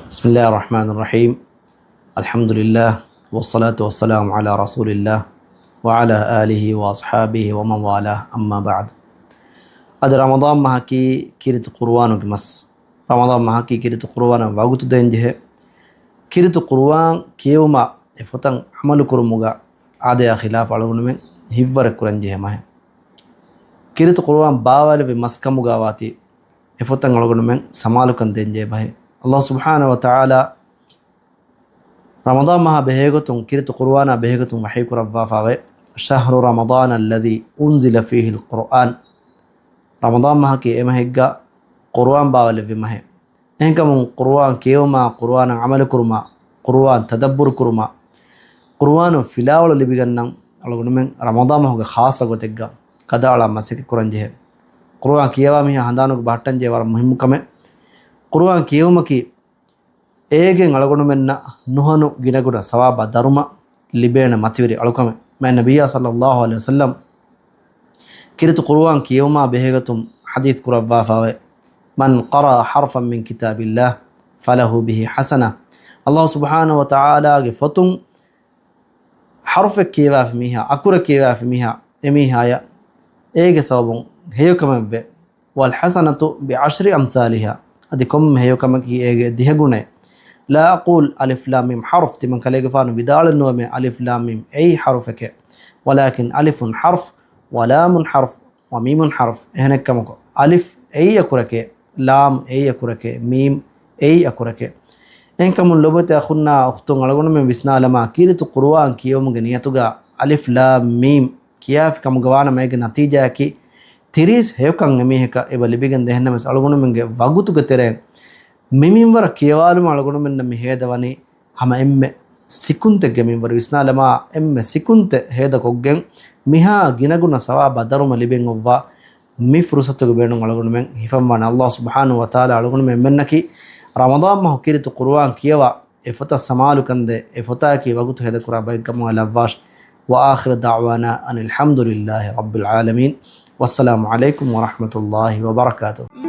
بسم الله الرحمن الرحيم. الحمد لله والصلاة والسلام على رسول الله وعلى آله وأصحابه ومن والاه أما بعد. هذا رمضان ما هكي كيرت قرآن وجمس رمضان ما هكي كيرت قرآن وعقود دينجه كيرت قرآن كيوما فتن عمل كرموجا عادة خلاف على ونمن هيفر كرنجه ما هي كيرت قرآن باول بمسكموجا واتي فتن على ونمن سمالو كن دينجه به الله سبحانه وتعالى رمضان ما بهيغتون كيرت قرآن بهيغتون وحيك ربا فاوي شهر رمضان الذي أنزل فيه القرآن رمضان ما كي إما هيغا قرآن باول بما هي إنك من قرآن كيوما قرآن عمل كرما قرآن تدبر كرما قرآن فلاول اللي بيغنن على من رمضان ما هو خاصة غتيغا كذا على مسك قرآن جه قرآن كيوا مي هندانو باٹن جه ور مهم كمه قرآن كيومكي ඒගෙන් අලගොණු මෙන්න නුහනු ගිනගුණ සවාබ ධර්ම ලිබේන මතිවිරි අලකම මෑ නබිය සල්ලල්ලාහු අලයිහි වසල්ලම් කිරිතු කුර්ආන් කියවමා බෙහෙගතුම් හදීස් කුරබ්වා ෆාවේ මන් qara harfan min kitabillah falahu bihi hasana අල්ලාහ් සුබ්හානහු වතාලාගේ ෆතුම් harf කියවා ෆමිහා අකුර කියවා ෆමිහා එමිහාය ඒගේ සවබුන් හේයකම බෙ වල් හසනතු බිඅශ්රි අම්සාලිහා අදිකොම් හේයකම කී ඒගේ දිහගුණේ لا أقول ألف لام ميم حرف تمن كليك فانو بدال النوم ألف لام ميم أي حرفك ولكن ألف حرف ولام حرف وميم حرف هنا كمكو ألف أي أكرك لام أي أكرك ميم أي أكرك إنك من لبت أخونا أختون على من بسنا لما كيرت القرآن كيوم جنيتوجا ألف لام ميم كيف كم جوانا ما يجي نتيجة كي تريس هيوكان ميهك إبالي بيجن دهنا مس على من وعقوتو كتيرين මිමින්වර කියවාලුම අලගොණු මෙන්න මෙහෙදවනි හැම එම්මෙ සිකුන්තෙගේ මින්වර විස්නාලම එම්මෙ සිකුන්ත හේද කොග්ගෙන් මිහා ගිනගුණ සවා බදරුම ලිබෙන් ඔව්වා මි ෆුරුසතුග බේණු අලගොණු මෙන් හිෆම්වන අල්ලාහ් සුබ්හානහු වතාලා අලගොණු මෙන් මෙන්නකි රමදාන් මහ කිරිතු කුර්ආන් කියවා එෆත සමාලු කන්දේ එෆතා කි වගුතු හේද කුරා බයිගම ලවවාෂ් وآخر دعوانا أن الحمد لله رب العالمين والسلام عليكم ورحمة الله وبركاته